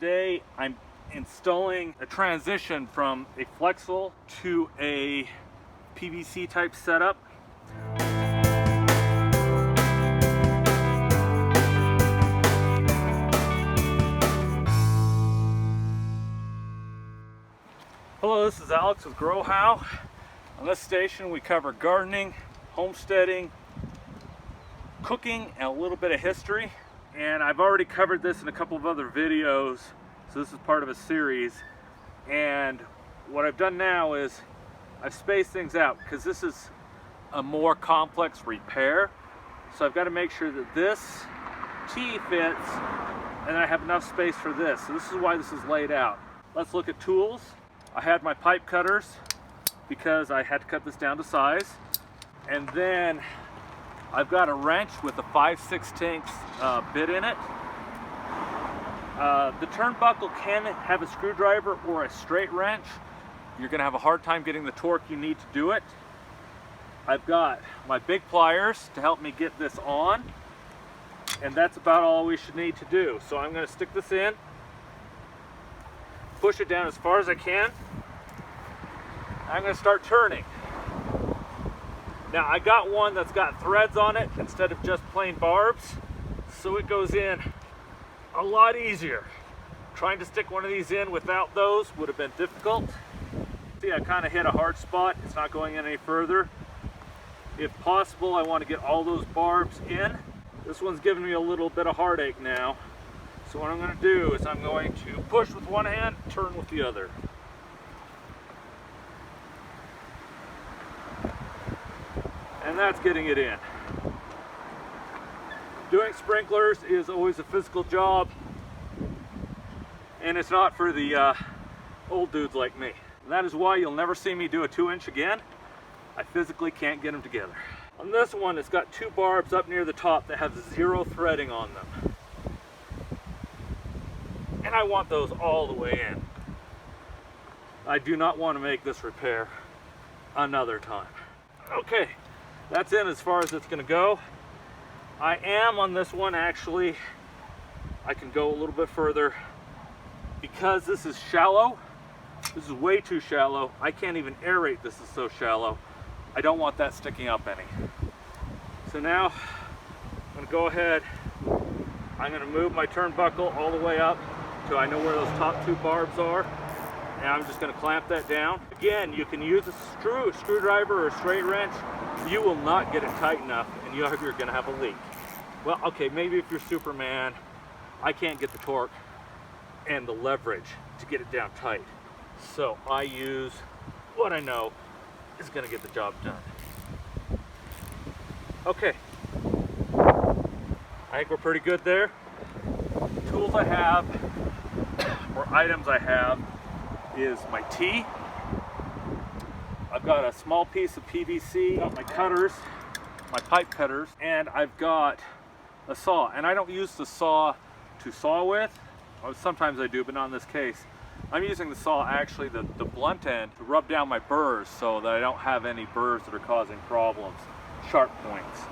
Today I'm installing a transition from a Flexel to a PVC type setup. Hello, this is Alex with Grow How. On this station we cover gardening, homesteading, cooking, and a little bit of history. And I've already covered this in a couple of other videos, so this is part of a series. And what I've done now is I've spaced things out because this is a more complex repair. So I've got to make sure that this T fits and I have enough space for this. So this is why this is laid out. Let's look at tools. I had my pipe cutters because I had to cut this down to size. And then I've got a wrench with a 5/16 bit in it. The turnbuckle can have a screwdriver or a straight wrench. You're going to have a hard time getting the torque you need to do it. I've got my big pliers to help me get this on. And that's about all we should need to do. So I'm going to stick this in, push it down as far as I can. I'm going to start turning. Now I got one that's got threads on it instead of just plain barbs, so it goes in a lot easier. Trying to stick one of these in without those would have been difficult. See, I kind of hit a hard spot. It's not going in any further. If possible, I want to get all those barbs in. This one's giving me a little bit of heartache now. So what I'm going to do is I'm going to push with one hand, turn with the other. And that's getting it in. Doing sprinklers is always a physical job, and it's not for the old dudes like me. And that is why you'll never see me do a 2-inch again. I physically can't get them together. On this one, it's got 2 barbs up near the top that have 0 threading on them. And I want those all the way in. I do not want to make this repair another time. Okay. That's in as far as it's going to go. I am on this one actually, I can go a little bit further because this is shallow. This is way too shallow. I can't even aerate, this is so shallow. I don't want that sticking up any. So now I'm going to go ahead, I'm going to move my turnbuckle all the way up till I know where those top 2 barbs are. And I'm just going to clamp that down. Again, you can use a screwdriver or a straight wrench. You will not get it tight enough and you're going to have a leak. Well, okay, maybe if you're Superman, I can't get the torque and the leverage to get it down tight. So I use what I know is going to get the job done. Okay, I think we're pretty good there. Tools I have, or items I have, is my T. I've got a small piece of PVC, got my cutters, my pipe cutters, and I've got a saw. And I don't use the saw to saw with. Well, sometimes I do, but not in this case. I'm using the saw, actually the blunt end, to rub down my burrs so that I don't have any burrs that are causing problems, sharp points.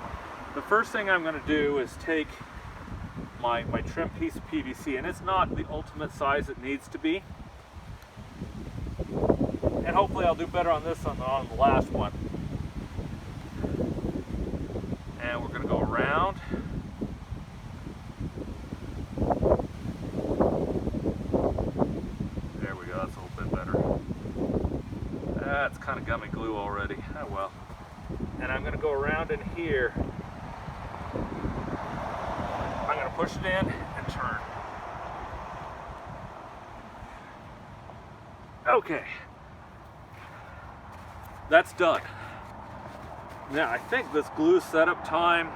The first thing I'm going to do is take my trim piece of PVC, and it's not the ultimate size it needs to be. And hopefully I'll do better on this than on the last one. And we're going to go around. There we go, that's a little bit better. That's kind of gummy glue already. Oh well. And I'm going to go around in here. I'm going to push it in and turn. Okay. That's done. Now I think this glue setup time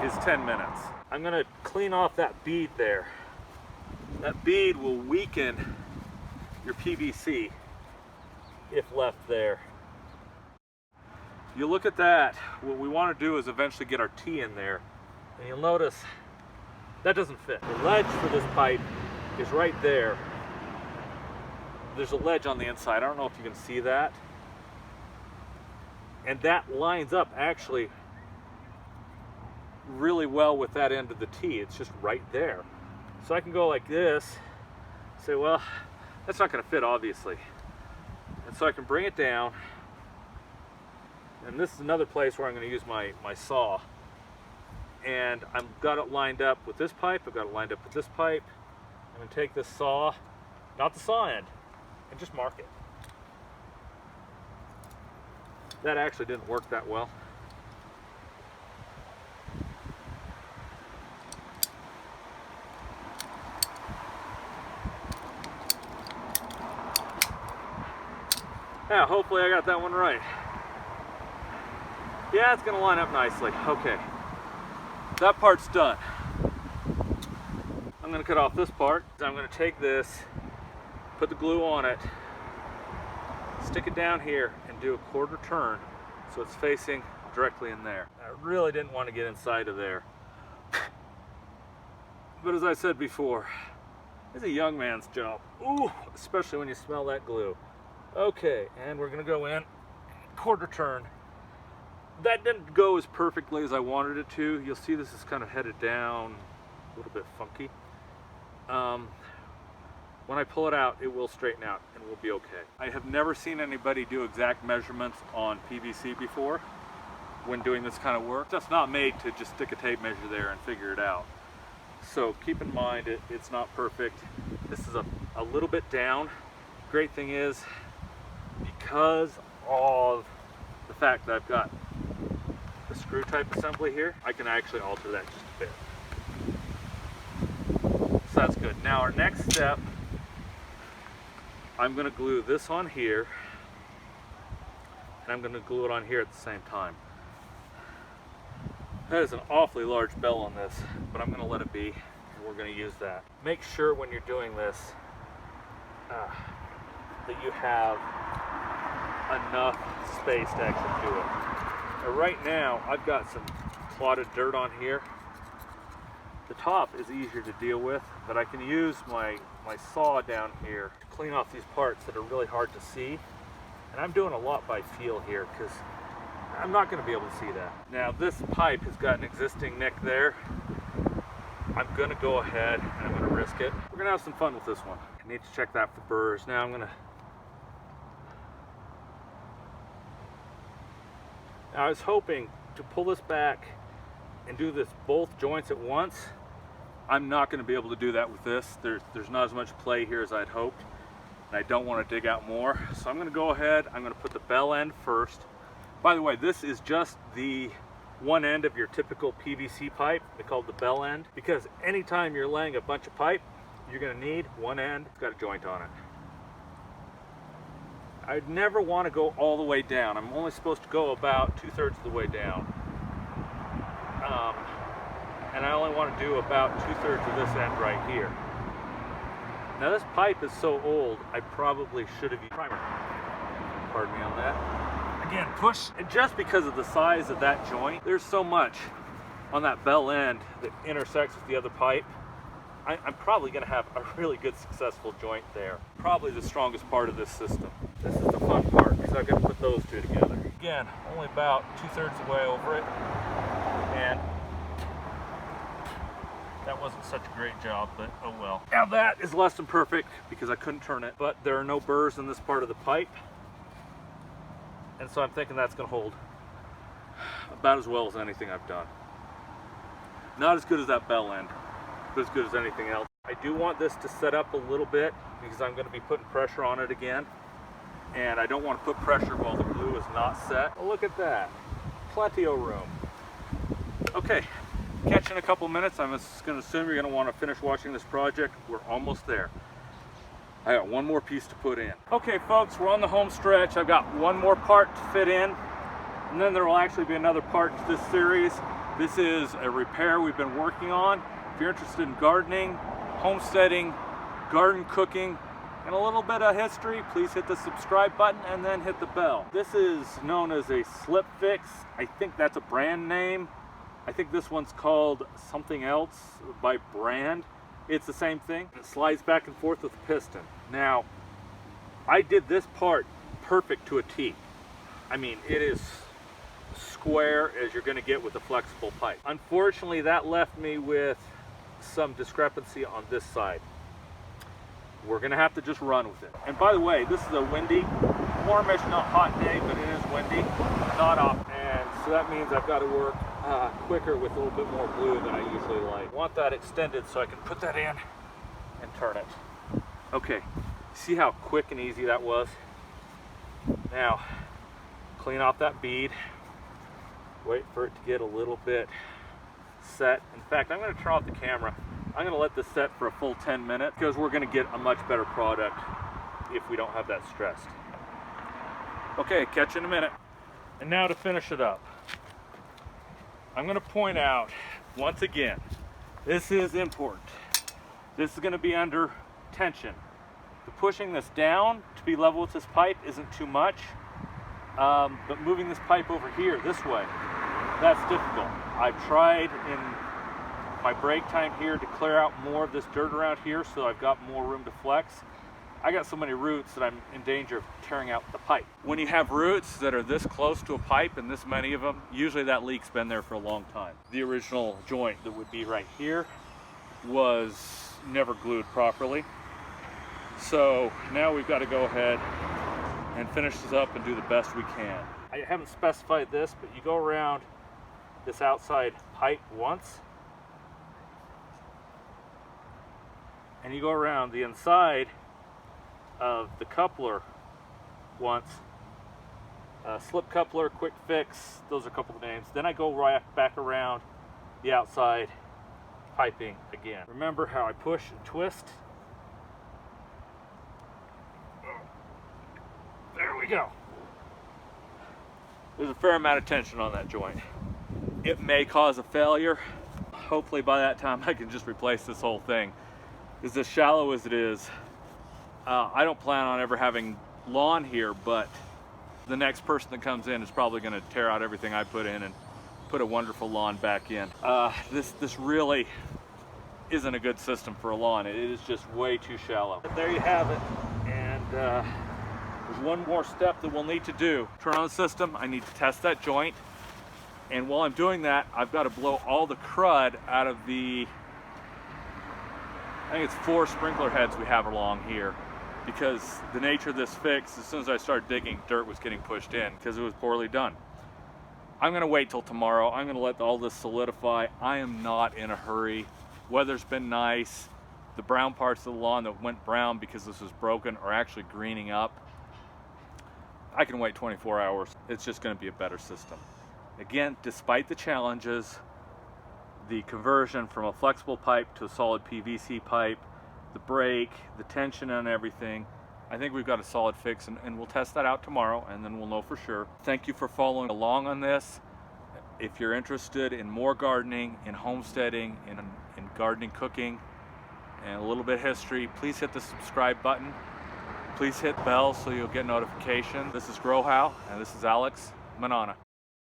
is 10 minutes. I'm going to clean off that bead there. That bead will weaken your PVC if left there. You look at that, what we want to do is eventually get our T in there. And you'll notice that doesn't fit. The ledge for this pipe is right there. There's a ledge on the inside. I don't know if you can see that. And that lines up actually really well with that end of the T. It's just right there. So I can go like this, say, well, that's not going to fit, obviously. And so I can bring it down. And this is another place where I'm going to use my saw. And I've got it lined up with this pipe. I've got it lined up with this pipe. I'm going to take this saw, not the saw end, and just mark it. That actually didn't work that well. Yeah, hopefully I got that one right. Yeah, it's going to line up nicely. Okay, that part's done. I'm going to cut off this part. I'm going to take this, put the glue on it, stick it down here, and do a quarter turn so it's facing directly in there. I really didn't want to get inside of there. But as I said before, it's a young man's job. Ooh, especially when you smell that glue. Okay, and we're going to go in, quarter turn. That didn't go as perfectly as I wanted it to. You'll see this is kind of headed down, a little bit funky. When I pull it out, it will straighten out and we'll be okay. I have never seen anybody do exact measurements on PVC before when doing this kind of work. It's just not made to just stick a tape measure there and figure it out. So keep in mind, it's not perfect. This is a little bit down. Great thing is, because of the fact that I've got the screw type assembly here, I can actually alter that just a bit. So that's good. Now our next step, I'm going to glue this on here, and I'm going to glue it on here at the same time. That is an awfully large bell on this, but I'm going to let it be, and we're going to use that. Make sure when you're doing this that you have enough space to actually do it. Now, right now, I've got some clotted dirt on here. The top is easier to deal with, but I can use my saw down here to clean off these parts that are really hard to see. And I'm doing a lot by feel here because I'm not going to be able to see that. Now this pipe has got an existing nick there. I'm going to go ahead and I'm going to risk it. We're going to have some fun with this one. I need to check that for burrs. Now I was hoping to pull this back and do this both joints at once. I'm not going to be able to do that with this. There's not as much play here as I'd hoped, and I don't want to dig out more. So I'm going to go ahead, I'm going to put the bell end first. By the way, this is just the one end of your typical PVC pipe. They call it the bell end, because anytime you're laying a bunch of pipe, you're going to need one end. It's got a joint on it. I'd never want to go all the way down. I'm only supposed to go about 2/3 of the way down. And I only want to do about 2/3 of this end right here. Now this pipe is so old, I probably should have used primer. Pardon me on that. Again, push. And just because of the size of that joint, there's so much on that bell end that intersects with the other pipe. I'm probably going to have a really good successful joint there. Probably the strongest part of this system. This is the fun part because I've got to put those two together. Again, only about 2/3 of the way over it. And that wasn't such a great job, but oh well. Now that is less than perfect because I couldn't turn it, but there are no burrs in this part of the pipe. And so I'm thinking that's going to hold about as well as anything I've done. Not as good as that bell end, but as good as anything else. I do want this to set up a little bit because I'm going to be putting pressure on it again. And I don't want to put pressure while the glue is not set. Oh, look at that. Plenty of room. Okay, catch you in a couple minutes. I'm just going to assume you're going to want to finish watching this project. We're almost there. I got one more piece to put in. Okay folks, we're on the home stretch. I've got one more part to fit in, and then there will actually be another part to this series. This is a repair we've been working on. If you're interested in gardening, homesteading, garden cooking, and a little bit of history, please hit the subscribe button and then hit the bell. This is known as a slip fix. I think that's a brand name. I think this one's called something else by brand. It's the same thing. It slides back and forth with the piston. Now, I did this part perfect to a T. I mean, it is square as you're going to get with a flexible pipe. Unfortunately, that left me with some discrepancy on this side. We're gonna have to just run with it. And by the way, this is a windy, warmish, not hot day, but it is windy, not off. And so that means I've got to work quicker with a little bit more glue than I usually like. I want that extended so I can put that in and turn it. Okay, see how quick and easy that was? Now, clean off that bead. Wait for it to get a little bit set. In fact, I'm going to turn off the camera. I'm going to let this set for a full 10 minutes because we're going to get a much better product if we don't have that stressed. Okay, catch you in a minute. And now to finish it up, I'm going to point out once again, this is important. This is going to be under tension. The pushing this down to be level with this pipe isn't too much, but moving this pipe over here this way, that's difficult. I've tried in my break time here to clear out more of this dirt around here so I've got more room to flex. I got so many roots that I'm in danger of tearing out the pipe. When you have roots that are this close to a pipe and this many of them, usually that leak's been there for a long time. The original joint that would be right here was never glued properly. So now we've got to go ahead and finish this up and do the best we can. I haven't specified this, but you go around this outside pipe once, and you go around the inside of the coupler once. Slip coupler, quick fix, those are a couple of names. Then I go right back around the outside piping again. Remember how I push and twist? There we go. There's a fair amount of tension on that joint. It may cause a failure. Hopefully by that time I can just replace this whole thing. It's as shallow as it is. I don't plan on ever having lawn here, but the next person that comes in is probably going to tear out everything I put in and put a wonderful lawn back in. This really isn't a good system for a lawn. It is just way too shallow. But there you have it. And there's one more step that we'll need to do. Turn on the system. I need to test that joint. And while I'm doing that, I've got to blow all the crud out of the, I think it's 4 sprinkler heads we have along here. Because the nature of this fix, as soon as I started digging, dirt was getting pushed in because it was poorly done. I'm going to wait till tomorrow. I'm going to let all this solidify. I am not in a hurry. Weather's been nice. The brown parts of the lawn that went brown because this was broken are actually greening up. I can wait 24 hours. It's just going to be a better system. Again, despite the challenges, the conversion from a flexible pipe to a solid PVC pipe, the break, the tension on everything, I think we've got a solid fix, and we'll test that out tomorrow and then we'll know for sure. Thank you for following along on this. If you're interested in more gardening, in homesteading, in gardening, cooking, and a little bit of history, please hit the subscribe button. Please hit bell so you'll get notification. This is Grow How, and this is Alex Manana.